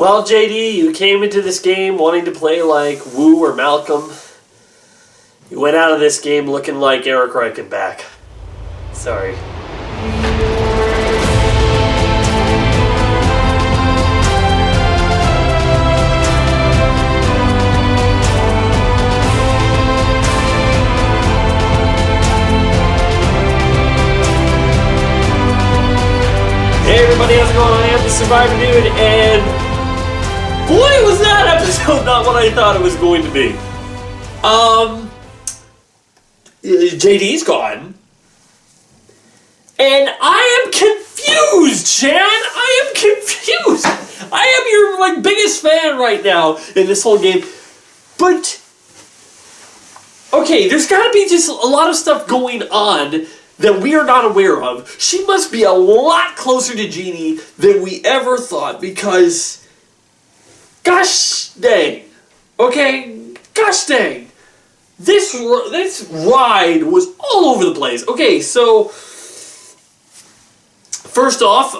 Well, JD, you came into this game wanting to play like Wu or Malcolm. You went out of this game looking like Eric Reichenbach. Sorry. Hey everybody, how's it going? I am the Survivor Dude, and boy was that episode not what I thought it was going to be. JD's gone. And I am confused, Shan! I am confused! I am your biggest fan right now in this whole game. But, okay, there's gotta be just a lot of stuff going on that we are not aware of. She must be a lot closer to Jeannie than we ever thought because, gosh dang, okay, gosh dang, this ride was all over the place. Okay, so first off,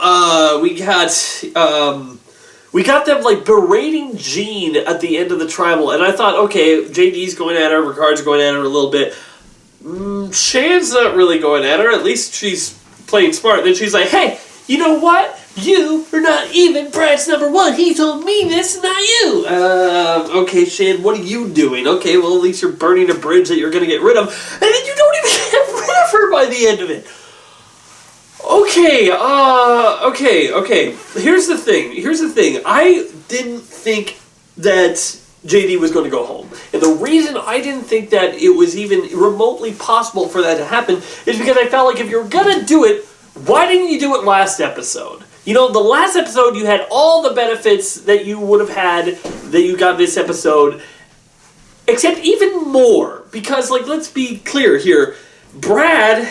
we got them like berating Jean at the end of the tribal, and I thought, okay, JD's going at her, Ricard's going at her a little bit. Shan's not really going at her, at least she's playing smart. Then she's like, hey, you know what? You are not even Brad's number one. He told me this, not you. Okay, Shan, what are you doing? Okay, well, at least you're burning a bridge that you're going to get rid of. And then you don't even get rid of her by the end of it. Okay. Here's the thing. I didn't think that JD was going to go home. And the reason I didn't think that it was even remotely possible for that to happen is because I felt like if you were going to do it, why didn't you do it last episode? You know, the last episode you had all the benefits that you would have had that you got this episode, except even more. Because, like, let's be clear here. Brad,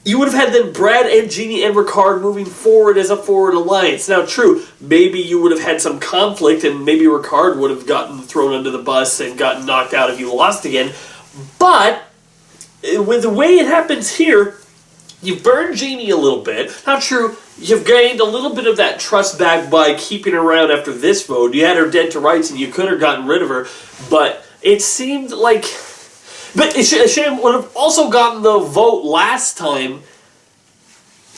you would have had then Brad and Jeannie and Ricard moving forward as a forward alliance. Now, true, maybe you would have had some conflict and maybe Ricard would have gotten thrown under the bus and gotten knocked out if you lost again. But, with the way it happens here, you burned Jeannie a little bit. Now, true, you've gained a little bit of that trust back by keeping her around after this vote. You had her dead to rights and you could have gotten rid of her. But it seemed like... But Shan would have also gotten the vote last time.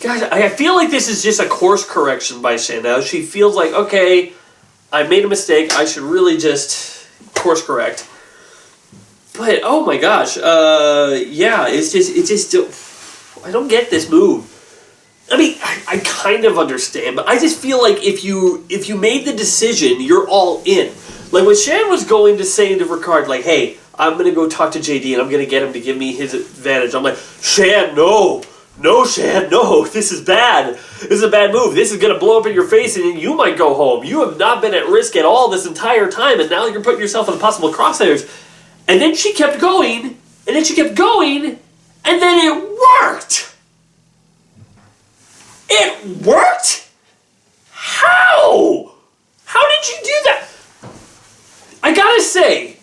Guys, I feel like this is just a course correction by Shan now. She feels like, okay, I made a mistake. I should really just course correct. But, oh my gosh. Yeah, it's just... I don't get this move. I mean, I kind of understand, but I just feel like if you made the decision, you're all in. Like when Shan was going to say to Ricard, like, hey, I'm going to go talk to JD and I'm going to get him to give me his advantage. I'm like, Shan, no. No, Shan, no. This is bad. This is a bad move. This is going to blow up in your face and you might go home. You have not been at risk at all this entire time and now you're putting yourself in possible crosshairs. And then she kept going, and then she kept going, and then it worked! It worked? How? How did you do that? I gotta say,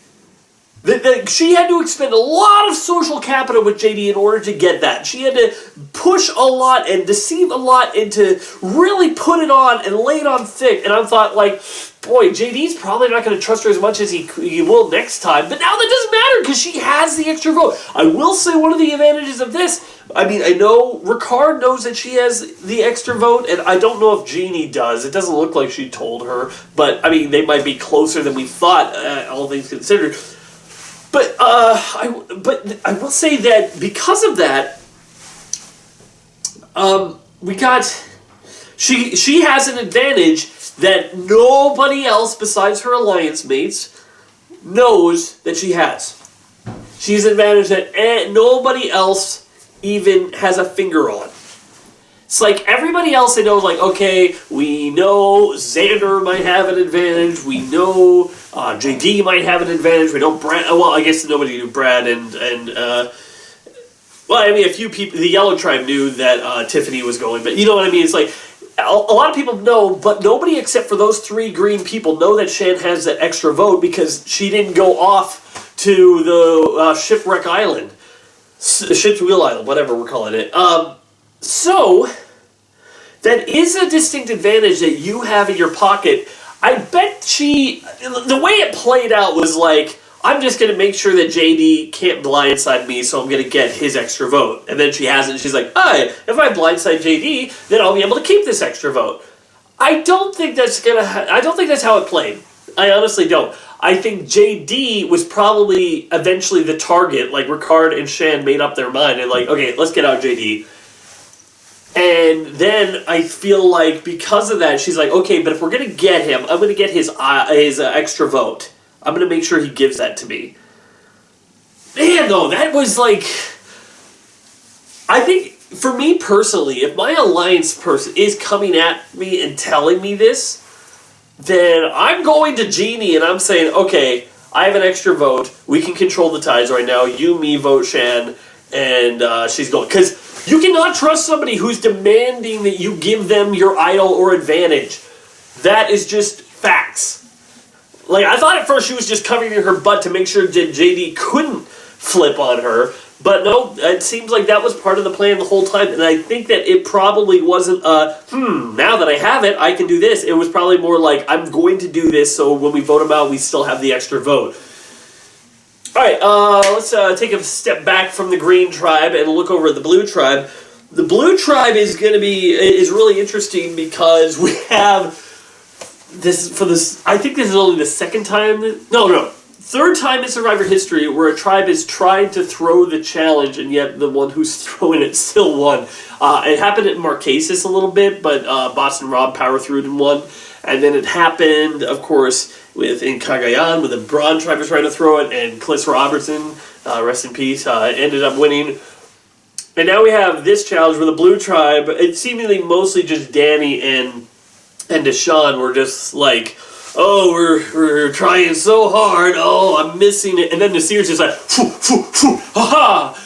that she had to expend a lot of social capital with JD in order to get that. She had to push a lot and deceive a lot and to really put it on and lay it on thick. And I thought, like, boy, JD's probably not going to trust her as much as he will next time. But now that doesn't matter because she has the extra vote. I will say one of the advantages of this, I mean, I know Ricard knows that she has the extra vote, and I don't know if Jeannie does. It doesn't look like she told her. But, I mean, they might be closer than we thought, all things considered. But I will say that because of that, we got... She has an advantage that nobody else besides her alliance mates knows that she has. She's an advantage that nobody else even has a finger on. It's like everybody else they know is like, okay, we know Xander might have an advantage, we know JD might have an advantage, we know Brad, well, I guess nobody knew Brad and well, I mean, a few people, the Yellow Tribe knew that Tiffany was going, but you know what I mean? It's like, a lot of people know, but nobody except for those three green people know that Shan has that extra vote because she didn't go off to the Shipwreck Island. Ship's Wheel Island, whatever we're calling it. So, that is a distinct advantage that you have in your pocket. I bet the way it played out was like, I'm just going to make sure that JD can't blindside me, so I'm going to get his extra vote. And then she has it, and she's like, if I blindside JD, then I'll be able to keep this extra vote. I don't think that's how it played. I honestly don't. I think JD was probably eventually the target, like Ricard and Shan made up their mind, and like, okay, let's get out JD. And then I feel like because of that, she's like, okay, but if we're going to get him, I'm going to get his extra vote. I'm going to make sure he gives that to me. Man, though, that was like... I think, for me personally, if my alliance person is coming at me and telling me this, then I'm going to Genie and I'm saying, okay, I have an extra vote. We can control the ties right now. You, me, vote Shan. And she's going... Because you cannot trust somebody who's demanding that you give them your idol or advantage. That is just facts. Like, I thought at first she was just covering her butt to make sure that JD couldn't flip on her. But no, it seems like that was part of the plan the whole time. And I think that it probably wasn't now that I have it, I can do this. It was probably more like, I'm going to do this, so when we vote him out, we still have the extra vote. Alright, let's take a step back from the green tribe and look over at the blue tribe. The blue tribe is really interesting because we have I think this is only the second time, third time in Survivor history where a tribe has tried to throw the challenge and yet the one who's throwing it still won. It happened at Marquesas a little bit, but Boston Rob power through it and won. And then it happened, of course, in Cagayan, where the Braun tribe was trying to throw it, and Cliss Robertson, rest in peace, ended up winning. And now we have this challenge where the blue tribe, it's seemingly mostly just Danny and Deshawn were just like, oh, we're trying so hard, oh, I'm missing it. And then Naseer's just like, phew, phew, phew, ha-ha.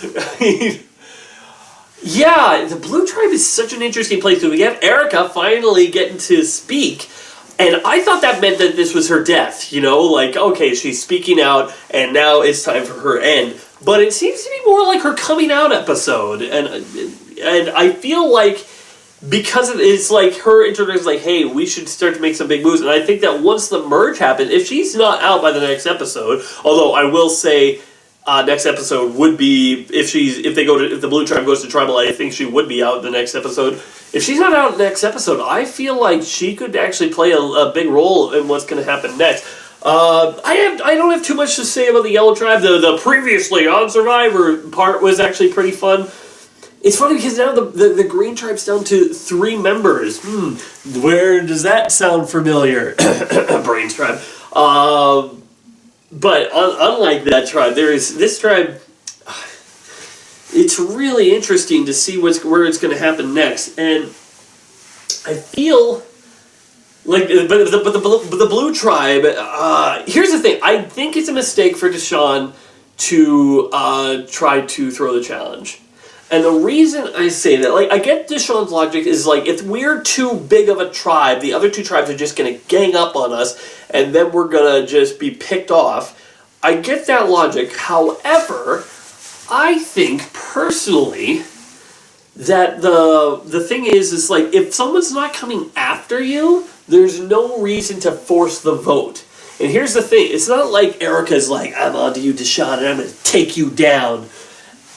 Yeah, the blue tribe is such an interesting place. So we have Erica finally getting to speak. And I thought that meant that this was her death, like, okay, she's speaking out, and now it's time for her end. But it seems to be more like her coming out episode. And I feel like, because it's like her introduction is like, hey, we should start to make some big moves. And I think that once the merge happens, if she's not out by the next episode, although I will say next episode would be, if the blue tribe goes to tribal, I think she would be out the next episode. If she's not out next episode, I feel like she could actually play a big role in what's going to happen next. I don't have too much to say about the yellow tribe. The previously on Survivor part was actually pretty fun. It's funny because now the green tribe's down to 3 members. Where does that sound familiar? Brains tribe. But unlike that tribe, there is this tribe. It's really interesting to see where it's going to happen next, and I feel like, but the blue tribe. Here's the thing: I think it's a mistake for Deshawn to try to throw the challenge. And the reason I say that, like, I get Deshawn's logic is, like, if we're too big of a tribe, the other 2 tribes are just going to gang up on us, and then we're going to just be picked off. I get that logic. However, I think, personally, that the thing is, like, if someone's not coming after you, there's no reason to force the vote. And here's the thing. It's not like Erica's like, I'm on to you, Deshawn, and I'm going to take you down.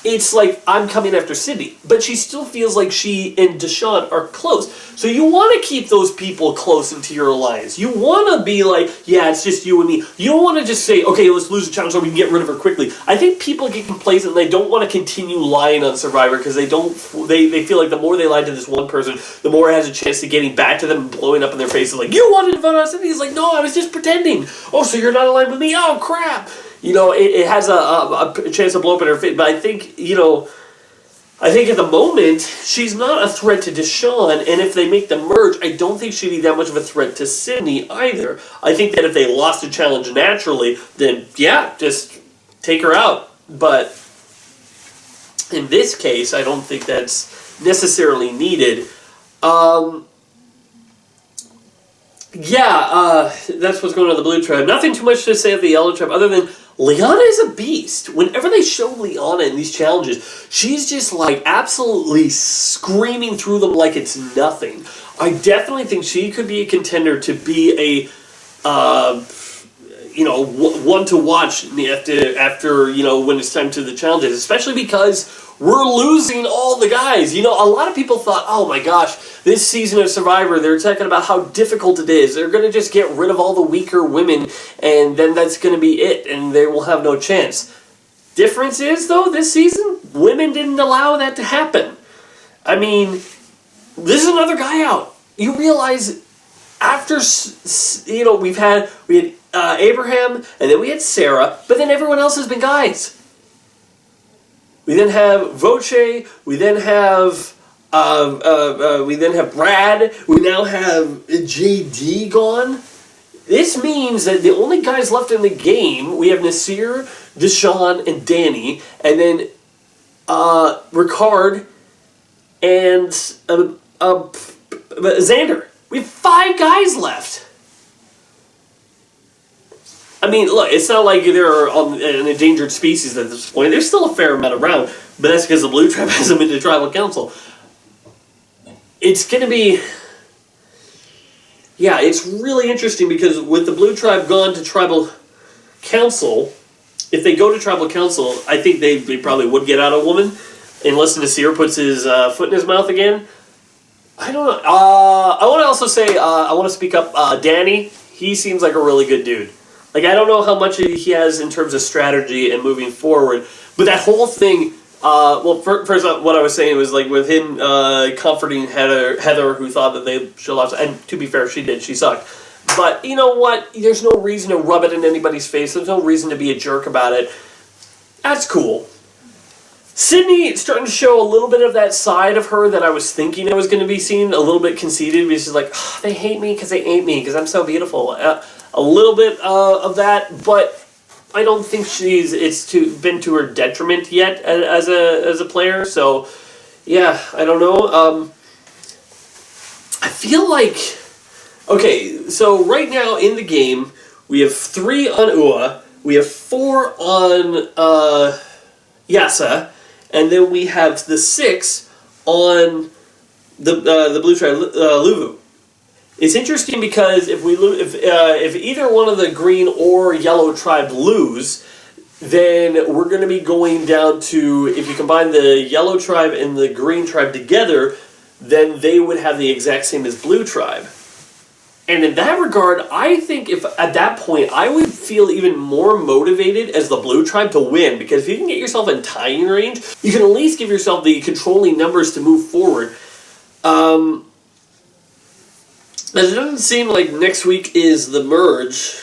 It's like, I'm coming after Sydney. But she still feels like she and Deshawn are close. So you want to keep those people close into your alliance. You want to be like, yeah, it's just you and me. You don't want to just say, okay, let's lose the challenge so we can get rid of her quickly. I think people get complacent and they don't want to continue lying on Survivor because they feel like the more they lie to this one person, the more it has a chance of getting back to them and blowing up in their faces like, you wanted to vote on Sydney. He's like, no, I was just pretending. Oh, so you're not aligned with me? Oh, crap. It has a chance to blow up in her face. But I think, at the moment, she's not a threat to Deshawn. And if they make the merge, I don't think she'd be that much of a threat to Sydney either. I think that if they lost the challenge naturally, then, yeah, just take her out. But in this case, I don't think that's necessarily needed. That's what's going on in the blue tribe. Nothing too much to say of the yellow tribe, other than Liana is a beast. Whenever they show Liana in these challenges, she's just like absolutely screaming through them like it's nothing. I definitely think she could be a contender to be a, one to watch after when it's time to the challenges, especially because we're losing all the guys. A lot of people thought, oh my gosh, this season of Survivor, they're talking about how difficult it is. They're going to just get rid of all the weaker women, and then that's going to be it, and they will have no chance. Difference is, though, this season, women didn't allow that to happen. I mean, this is another guy out. You realize after, we had Abraham, and then we had Sarah, but then everyone else has been guys. We then have Voce. We then have Brad. We now have JD gone. This means that the only guys left in the game, we have Nasir, Deshawn, and Danny, and then Ricard and Xander. We have 5 guys left. I mean, look, it's not like they're an endangered species at this point. There's still a fair amount around, but that's because the Blue Tribe hasn't been to Tribal Council. It's going to be... Yeah, it's really interesting because with the Blue Tribe gone to Tribal Council, if they go to Tribal Council, I think they probably would get out a woman, unless Nasir puts his foot in his mouth again. I don't know. I want to also say, I want to speak up. Danny, he seems like a really good dude. Like, I don't know how much he has in terms of strategy and moving forward, but that whole thing, first what I was saying was, like, with him comforting Heather, who thought that they should have lost, and to be fair, she did, she sucked. But, you know what, there's no reason to rub it in anybody's face, there's no reason to be a jerk about it. That's cool. Sydney starting to show a little bit of that side of her that I was thinking I was going to be seeing, a little bit conceited, because she's like, oh, they hate me because they ain't me, because I'm so beautiful. A little bit of that, but I don't think it's been to her detriment yet as a player. So, yeah, I don't know. I feel like, okay, so right now in the game we have 3 on Ua, we have 4 on Yasa, and then we have the 6 on the Blue Tribe Luvu. It's interesting because if either one of the green or yellow tribe lose, then we're going to be going down to, if you combine the yellow tribe and the green tribe together, then they would have the exact same as blue tribe. And in that regard, I think if at that point I would feel even more motivated as the blue tribe to win, because if you can get yourself in tying range, you can at least give yourself the controlling numbers to move forward. It doesn't seem like next week is the merge.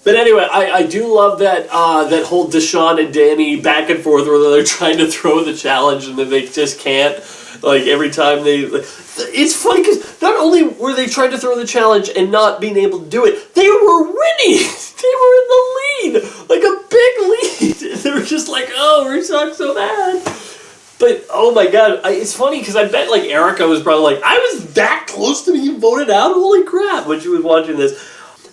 But anyway, I do love that that whole Deshawn and Danny back and forth where they're trying to throw the challenge and then they just can't. Like, every time they... It's funny because not only were they trying to throw the challenge and not being able to do it, they were winning! They were in the lead! Like a big lead! They were just like, oh, we suck so bad. But, oh my god, it's funny because I bet, like, Erica was probably like, I was that close to being voted out? Holy crap, when she was watching this.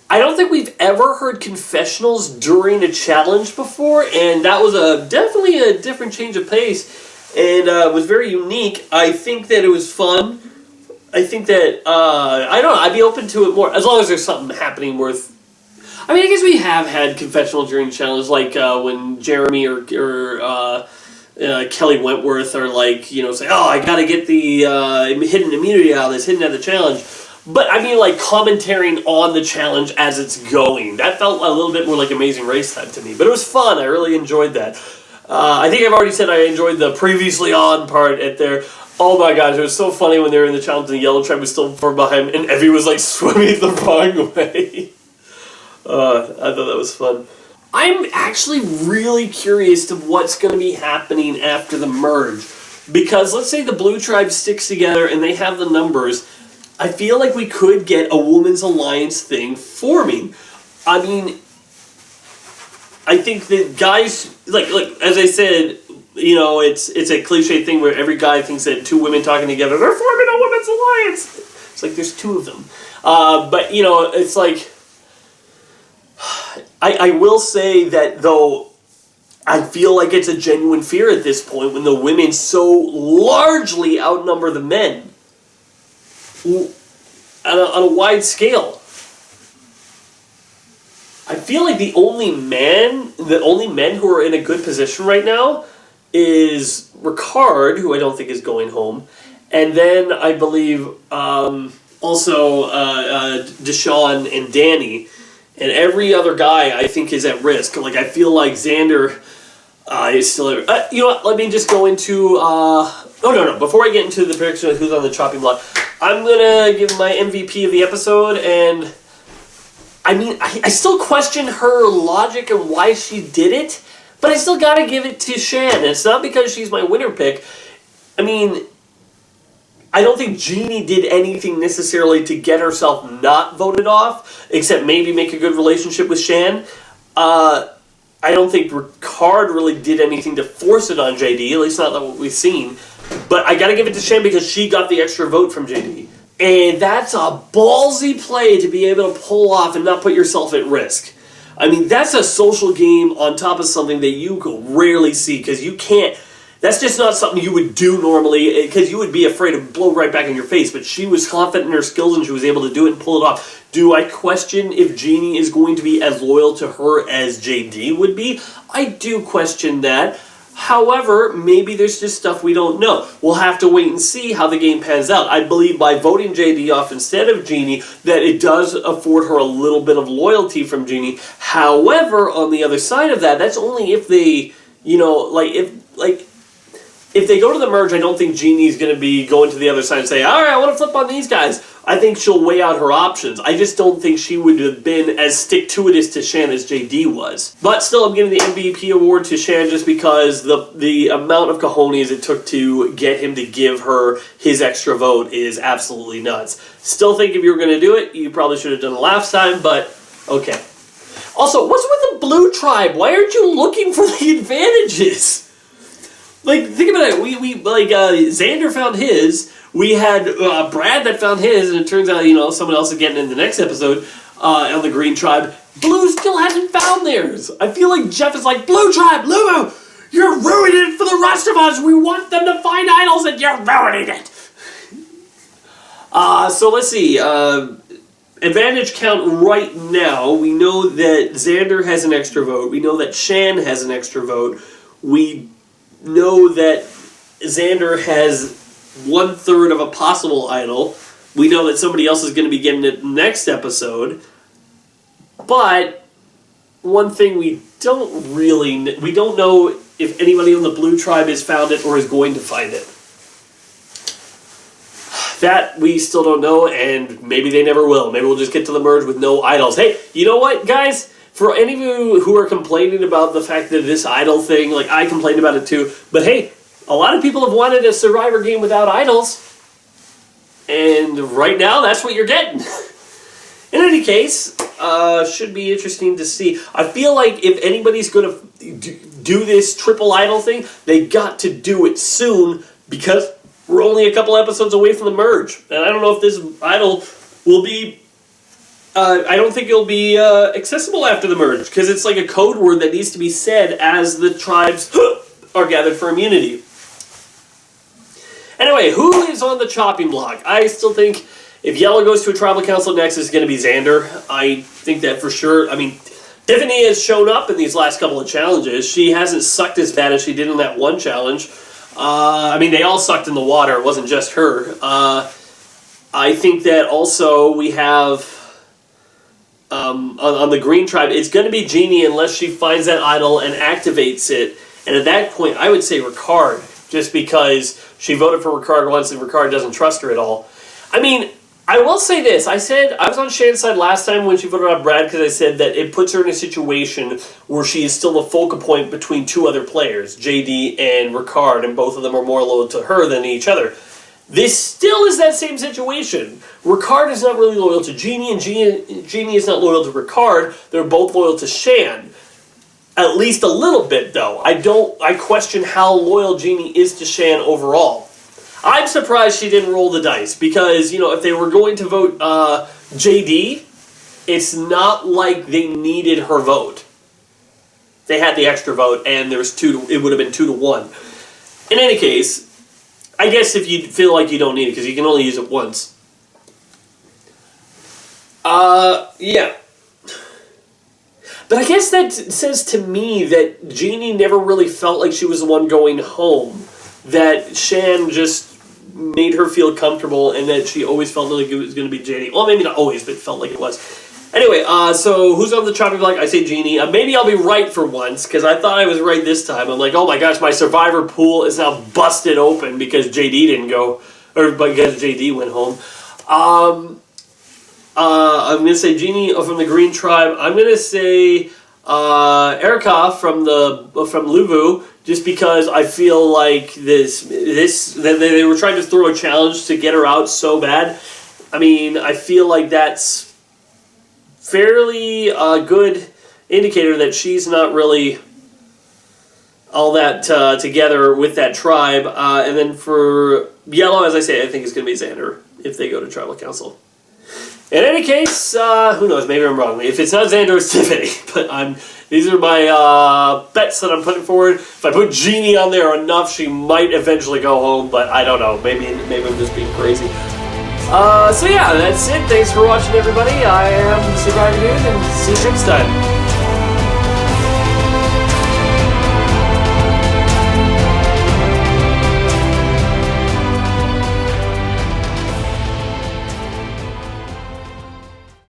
I don't think we've ever heard confessionals during a challenge before, and that was definitely a different change of pace, and was very unique. I think that it was fun. I think that, I don't know, I'd be open to it more, as long as there's something happening worth... I mean, I guess we have had confessionals during challenges, like when Jeremy or Kelly Wentworth are like, say, oh, I gotta get the hidden immunity out of this, hidden at the challenge. But I mean, like, commentating on the challenge as it's going. That felt a little bit more like Amazing Race time to me. But it was fun. I really enjoyed that. I think I've already said I enjoyed the previously on part at there. Oh my gosh, it was so funny when they were in the challenge and the yellow tribe was still far behind and Evie was like swimming the wrong way. I thought that was fun. I'm actually really curious to what's going to be happening after the merge. Because let's say the blue tribe sticks together and they have the numbers. I feel like we could get a women's alliance thing forming. I mean, I think that guys, like as I said, it's a cliche thing where every guy thinks that 2 women talking together, they're forming a women's alliance. It's like there's 2 of them. But, it's like... I will say that, though, I feel like it's a genuine fear at this point when the women so largely outnumber the men on a wide scale. I feel like the only men who are in a good position right now is Ricard, who I don't think is going home, and then I believe also Deshawn and Danny, and every other guy I think is at risk. Like, I feel like Xander is still. You know what? Let me just go into. No. Before I get into the prediction of who's on the chopping block, I'm gonna give my MVP of the episode, and I mean, I still question her logic and why she did it, but I still gotta give it to Shan. It's not because she's my winner pick. I mean, I don't think Jeannie did anything necessarily to get herself not voted off, except maybe make a good relationship with Shan. I don't think Ricard really did anything to force it on JD, at least not what we've seen. But I gotta give it to Shan because she got the extra vote from JD. And that's a ballsy play to be able to pull off and not put yourself at risk. I mean, that's a social game on top of something that you could rarely see, because you can't. That's just not something you would do normally, because you would be afraid to blow right back in your face. But she was confident in her skills and she was able to do it and pull it off. Do I question if Jeannie is going to be as loyal to her as JD would be? I do question that. However, maybe there's just stuff we don't know. We'll have to wait and see how the game pans out. I believe by voting JD off instead of Jeannie, that it does afford her a little bit of loyalty from Jeannie. However, on the other side of that, that's only if they, if they go to the merge, I don't think Jeannie's going to be going to the other side and say, all right, I want to flip on these guys. I think she'll weigh out her options. I just don't think she would have been as stick-to-itious to Shan as JD was. But still, I'm giving the MVP award to Shan just because the amount of cojones it took to get him to give her his extra vote is absolutely nuts. Still think if you were going to do it, you probably should have done it last time, but okay. Also, what's with the blue tribe? Why aren't you looking for the advantages? Like, think about it. We Xander found his. We had Brad that found his, and it turns out, someone else is getting in the next episode on the Green Tribe. Blue still hasn't found theirs. I feel like Jeff is like, Blue Tribe, Luo, you're ruining it for the rest of us. We want them to find idols, and you're ruining it. So let's see. Advantage count right now. We know that Xander has an extra vote. We know that Shan has an extra vote. We know that Xander has 1/3 of a possible idol. We know that somebody else is going to be getting it next episode. But one thing we don't know if anybody on the Blue Tribe has found it or is going to find it. That we still don't know, and maybe they never will. Maybe we'll just get to the merge with no idols. Hey, you know what, guys? For any of you who are complaining about the fact that this idol thing, like, I complained about it too, but hey, a lot of people have wanted a Survivor game without idols, and right now that's what you're getting. In any case, should be interesting to see. I feel like if anybody's going to do this triple idol thing, they got to do it soon, because we're only a couple episodes away from the merge, and I don't know if this idol will be I don't think it'll be accessible after the merge, because it's like a code word that needs to be said as the tribes are gathered for immunity. Anyway, who is on the chopping block? I still think if Yellow goes to a tribal council next, it's going to be Xander. I think that for sure. I mean, Tiffany has shown up in these last couple of challenges. She hasn't sucked as bad as she did in that one challenge. I mean, they all sucked in the water. It wasn't just her. I think that also we have... on the Green Tribe, it's going to be Jeannie unless she finds that idol and activates it. And at that point, I would say Ricard, just because she voted for Ricard once and Ricard doesn't trust her at all. I mean, I will say this. I was on Shan's side last time when she voted on Brad, because I said that it puts her in a situation where she is still the focal point between two other players, JD and Ricard, and both of them are more loyal to her than each other. This still is that same situation. Ricard is not really loyal to Jeannie, and Jeannie is not loyal to Ricard. They're both loyal to Shan. At least a little bit, though. I question how loyal Jeannie is to Shan overall. I'm surprised she didn't roll the dice, because, if they were going to vote JD, it's not like they needed her vote. they had the extra vote, and there was it would have been 2-1. In any case, I guess if you feel like you don't need it, because you can only use it once. Yeah. But I guess that says to me that Jeannie never really felt like she was the one going home. That Shan just made her feel comfortable, and that she always felt like it was going to be JD. Well, maybe not always, but felt like it was. Anyway, so who's on the chopping block? I say Jeannie. Maybe I'll be right for once, because I thought I was right this time. I'm like, oh my gosh, my survivor pool is now busted open because JD didn't go, or because JD went home. I'm going to say Jeannie from the Green Tribe. I'm going to say Erica from Luvu, just because I feel like they were trying to throw a challenge to get her out so bad. I mean, I feel like that's fairly good indicator that she's not really all that together with that tribe. And then for Yellow, as I say, I think it's going to be Xander if they go to Tribal Council. In any case, who knows? Maybe I'm wrong. If it's not Xander, it's Tiffany. But these are my bets that I'm putting forward. If I put Jeannie on there enough, she might eventually go home. But I don't know. Maybe I'm just being crazy. So yeah, that's it. Thanks for watching, everybody. I am Survivor Dude, and see you next time.